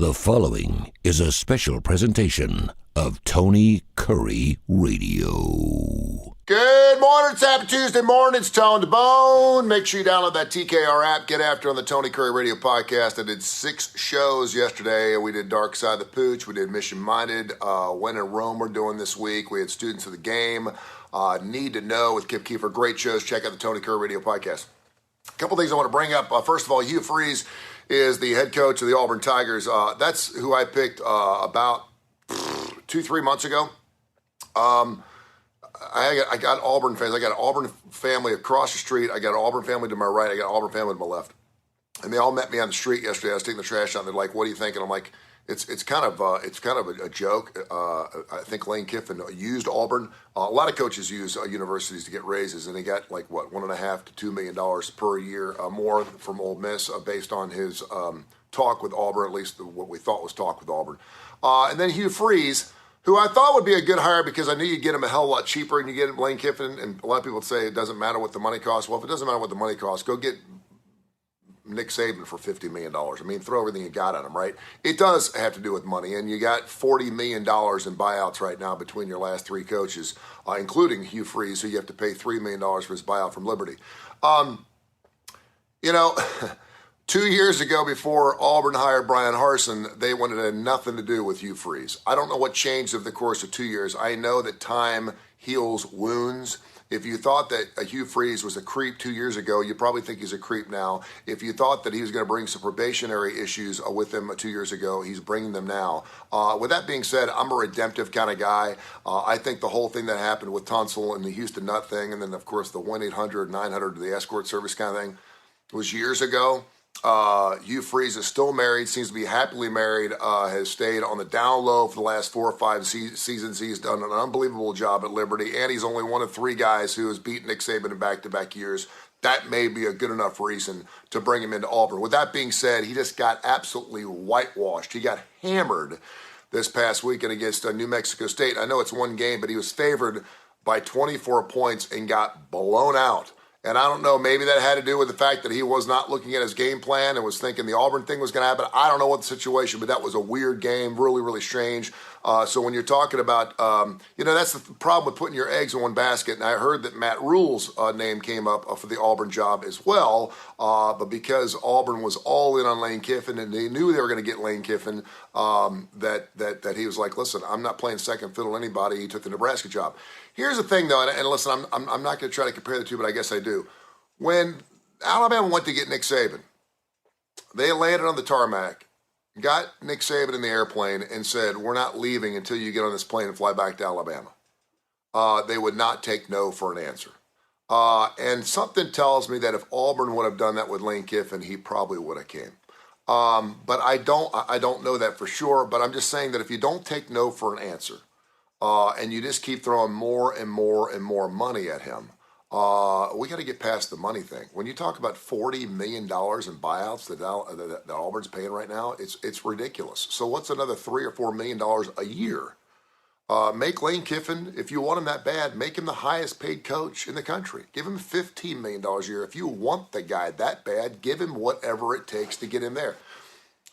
The following is a special presentation of Tony Kurre Radio. Good morning. It's Happy Tuesday morning. It's Tone to Bone. Make sure you download that TKR app. Get after on the Tony Kurre Radio podcast. I did 6 shows yesterday. We did Dark Side of the Pooch. We did Mission Minded. When in Rome we're doing this week. We had Students of the Game. Need to Know with Kip Keefer. Great shows. Check out the Tony Kurre Radio podcast. A couple things I want to bring up. First of all, Hugh Freeze is the head coach of the Auburn Tigers. That's who I picked about 2-3 months ago. I got Auburn fans. I got an Auburn family across the street. I got an Auburn family to my right. I got an Auburn family to my left. And they all met me on the street yesterday. I was taking the trash out. And they're like, "What do you think?" And I'm like, "It's kind of a joke." I think Lane Kiffin used Auburn. A lot of coaches use universities to get raises, and he got like $1.5 to $2 million per year more from Ole Miss based on his talk with Auburn, at least what we thought was talk with Auburn. And then Hugh Freeze, who I thought would be a good hire because I knew you'd get him a hell of a lot cheaper, and you get Lane Kiffin, and a lot of people would say it doesn't matter what the money costs. Well, if it doesn't matter what the money costs, go get Nick Saban for $50 million. I mean, throw everything you got at him, right? It does have to do with money, and you got $40 million in buyouts right now between your last 3 coaches, including Hugh Freeze, who you have to pay $3 million for his buyout from Liberty. 2 years ago, before Auburn hired Brian Harsin, they wanted nothing to do with Hugh Freeze. I don't know what changed over the course of 2 years. I know that time heals wounds. If you thought that Hugh Freeze was a creep 2 years ago, you probably think he's a creep now. If you thought that he was going to bring some probationary issues with him 2 years ago, he's bringing them now. With that being said, I'm a redemptive kind of guy. I think the whole thing that happened with Tunsil and the Houston Nut thing, and then, of course, the 1-800-900, the escort service kind of thing, was years ago. Hugh Freeze is still married, seems to be happily married, has stayed on the down low for the last 4 or 5 seasons. He's done an unbelievable job at Liberty, and he's only one of 3 guys who has beaten Nick Saban in back-to-back years. That may be a good enough reason to bring him into Auburn. With that being said, he just got absolutely whitewashed. He got hammered this past weekend against New Mexico State. I know it's one game, but he was favored by 24 points and got blown out. And I don't know, maybe that had to do with the fact that he was not looking at his game plan and was thinking the Auburn thing was going to happen. I don't know what the situation, but that was a weird game, really, really strange. So when you're talking about, that's the problem with putting your eggs in one basket. And I heard that Matt Rule's name came up for the Auburn job as well. But because Auburn was all in on Lane Kiffin and they knew they were going to get Lane Kiffin, that he was like, listen, I'm not playing second fiddle to anybody. He took the Nebraska job. Here's the thing, though, and listen, I'm not going to try to compare the two, but I guess I do. When Alabama went to get Nick Saban, they landed on the tarmac, got Nick Saban in the airplane, and said, we're not leaving until you get on this plane and fly back to Alabama. They would not take no for an answer. And something tells me that if Auburn would have done that with Lane Kiffin, he probably would have came. But I don't know that for sure, but I'm just saying that if you don't take no for an answer, and you just keep throwing more and more and more money at him, we got to get past the money thing. When you talk about $40 million in buyouts that Auburn's paying right now, it's ridiculous. So what's another $3 or $4 million a year? Make Lane Kiffin, if you want him that bad, make him the highest paid coach in the country. Give him $15 million a year. If you want the guy that bad, give him whatever it takes to get him there.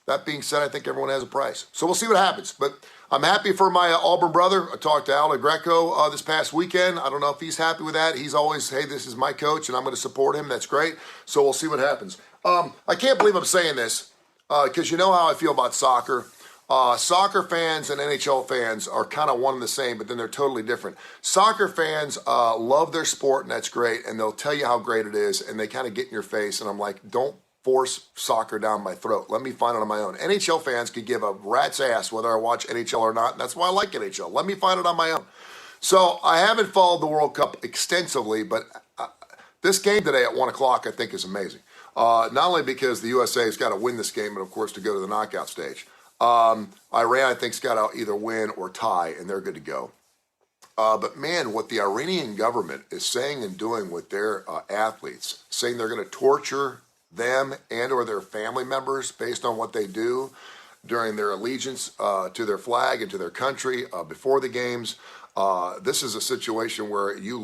That being said, I think everyone has a price. So we'll see what happens. But I'm happy for my Auburn brother. I talked to Al Greco this past weekend. I don't know if he's happy with that. He's always, hey, this is my coach, and I'm going to support him. That's great. So we'll see what happens. I can't believe I'm saying this because you know how I feel about soccer. Soccer fans and NHL fans are kind of one and the same, but then they're totally different. Soccer fans love their sport, and that's great, and they'll tell you how great it is, and they kind of get in your face, and I'm like, don't force soccer down my throat. Let me find it on my own. NHL fans could give a rat's ass whether I watch NHL or not, and that's why I like NHL. Let me find it on my own. So I haven't followed the World Cup extensively, but this game today at 1 o'clock I think is amazing. Not only because the USA has got to win this game, but of course to go to the knockout stage. Iran, I think, has got to either win or tie, and they're good to go. But man, what the Iranian government is saying and doing with their athletes, saying they're going to torture them and or their family members based on what they do during their allegiance to their flag and to their country before the games. This is a situation where you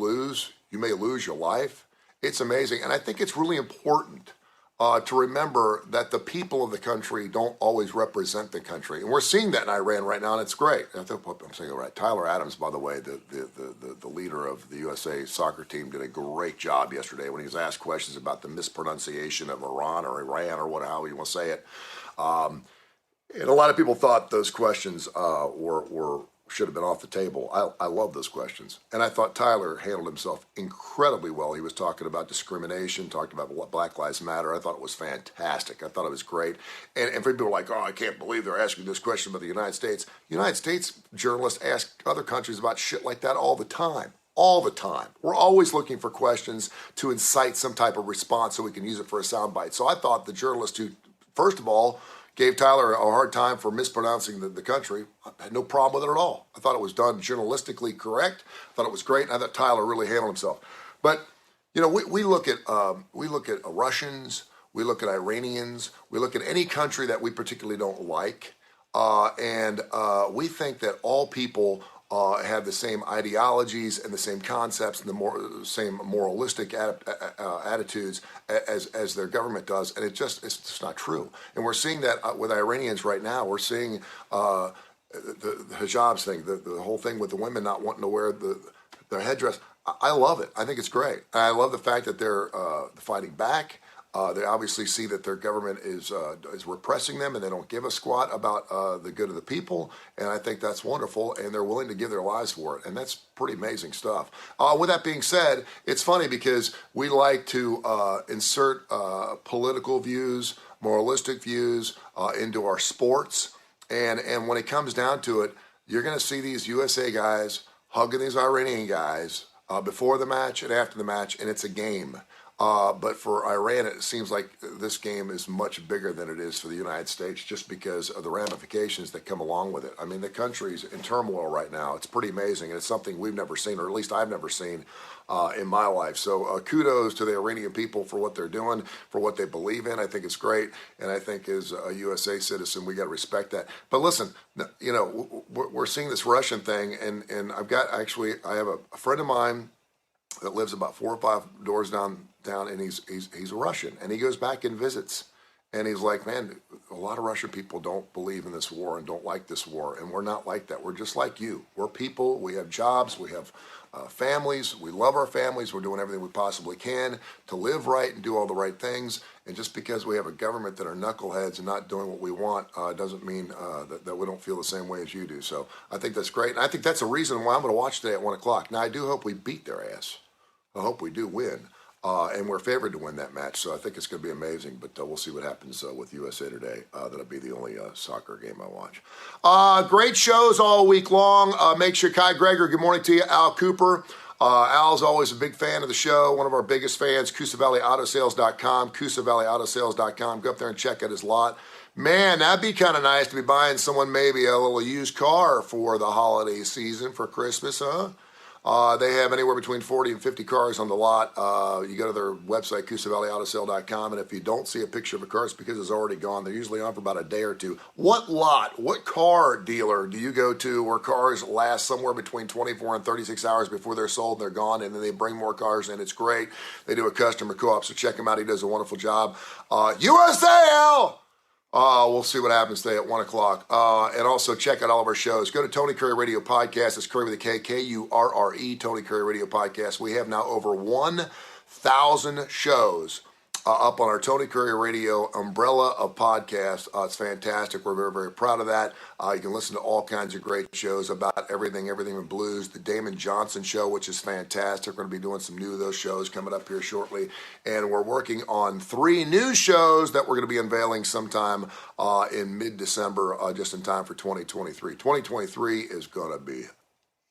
may lose your life. It's amazing. And I think it's really important to remember that the people of the country don't always represent the country. And we're seeing that in Iran right now, and it's great. I'm saying it right. Tyler Adams, by the way, the leader of the USA soccer team, did a great job yesterday when he was asked questions about the mispronunciation of Iran or Iran or however you want to say it. And a lot of people thought those questions should have been off the table. I love those questions. And I thought Tyler handled himself incredibly well. He was talking about discrimination, talked about what Black Lives Matter. I thought it was fantastic. I thought it was great. And people were like, oh, I can't believe they're asking this question about the United States. United States journalists ask other countries about shit like that all the time. All the time. We're always looking for questions to incite some type of response so we can use it for a soundbite. So I thought the journalist who, first of all, gave Tyler a hard time for mispronouncing the country, I had no problem with it at all. I thought it was done journalistically correct. I thought it was great, and I thought Tyler really handled himself. But we look at Russians, we look at Iranians, we look at any country that we particularly don't like, and we think that all people have the same ideologies and the same concepts and the same moralistic attitudes as their government does, and it's just not true. And we're seeing that with Iranians right now. We're seeing the hijabs thing, the whole thing with the women not wanting to wear their headdress. I love it. I think it's great. I love the fact that they're fighting back. They obviously see that their government is repressing them, and they don't give a squat about the good of the people. And I think that's wonderful, and they're willing to give their lives for it, and that's pretty amazing stuff. With that being said, it's funny because we like to insert political views, moralistic views into our sports, and when it comes down to it, you're going to see these USA guys hugging these Iranian guys before the match and after the match, and it's a game. But for Iran, it seems like this game is much bigger than it is for the United States just because of the ramifications that come along with it. I mean, the country's in turmoil right now. It's pretty amazing, and it's something we've never seen, or at least I've never seen in my life. So kudos to the Iranian people for what they're doing, for what they believe in. I think it's great, and I think as a USA citizen, we got to respect that. But listen, we're seeing this Russian thing, and I have a friend of mine that lives about 4 or 5 doors down, and he's a Russian, and he goes back and visits, and he's like, man, a lot of Russian people don't believe in this war and don't like this war, and we're not like that. We're just like you. We're people. We have jobs. We have families. We love our families. We're doing everything we possibly can to live right and do all the right things. And just because we have a government that are knuckleheads and not doing what we want doesn't mean that we don't feel the same way as you do. So I think that's great, and I think that's a reason why I'm going to watch today at 1 o'clock. Now, I do hope we beat their ass. I hope we do win. And we're favored to win that match, so I think it's going to be amazing. But we'll see what happens with USA Today. That'll be the only soccer game I watch. Great shows all week long. Make sure Kai Greger, good morning to you. Al Cooper. Al's always a big fan of the show, one of our biggest fans. CoosaValleyAutoSales.com, CoosaValleyAutoSales.com. Go up there and check out his lot. Man, that'd be kind of nice to be buying someone maybe a little used car for the holiday season, for Christmas, huh? They have anywhere between 40 and 50 cars on the lot. You go to their website, CoosaValleyAutoSale.com, and if you don't see a picture of a car, it's because it's already gone. They're usually on for about a day or two. What car dealer do you go to where cars last somewhere between 24 and 36 hours before they're sold and they're gone, and then they bring more cars in? It's great. They do a customer co-op, so check him out. He does a wonderful job. USAL! We'll see what happens today at 1 o'clock. And also check out all of our shows. Go to Tony Kurre Radio Podcast. It's Kurre with a K, Kurre, Tony Kurre Radio Podcast. We have now over 1,000 shows up on our Tony Kurre Radio umbrella of podcasts. It's fantastic. We're very, very proud of that. You can listen to all kinds of great shows about everything in blues. The Damon Johnson Show, which is fantastic. We're going to be doing some new of those shows coming up here shortly. And we're working on 3 new shows that we're going to be unveiling sometime in mid-December, just in time for 2023. 2023 is going to be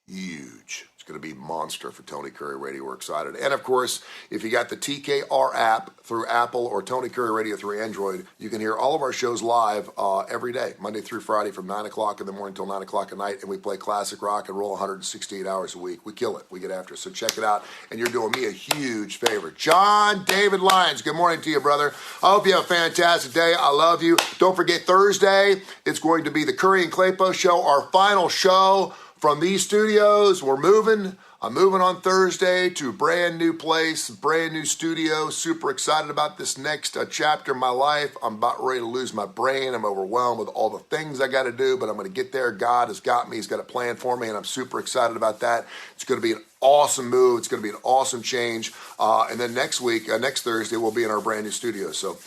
huge. It's going to be monster for Tony Kurre Radio. We're excited. And, of course, if you got the TKR app through Apple or Tony Kurre Radio through Android, you can hear all of our shows live every day, Monday through Friday from 9 o'clock in the morning till 9 o'clock at night, and we play classic rock and roll 168 hours a week. We kill it. We get after it. So check it out, and you're doing me a huge favor. John David Lyons, good morning to you, brother. I hope you have a fantastic day. I love you. Don't forget, Thursday, it's going to be the Curry and Claypo Show, our final show from these studios. We're moving. I'm moving on Thursday to a brand new place, brand new studio. Super excited about this next chapter of my life. I'm about ready to lose my brain. I'm overwhelmed with all the things I got to do, but I'm going to get there. God has got me. He's got a plan for me, and I'm super excited about that. It's going to be an awesome move. It's going to be an awesome change. And then next week, next Thursday, we'll be in our brand new studio. So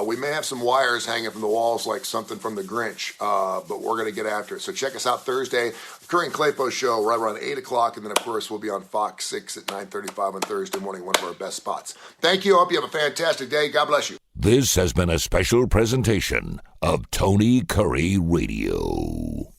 we may have some wires hanging from the walls like something from the Grinch, but we're going to get after it. So check us out Thursday, the Kurre and Claypo show right around 8 o'clock. And then, of course, we'll be on Fox 6 at 9:35 on Thursday morning, one of our best spots. Thank you. I hope you have a fantastic day. God bless you. This has been a special presentation of Tony Kurre Radio.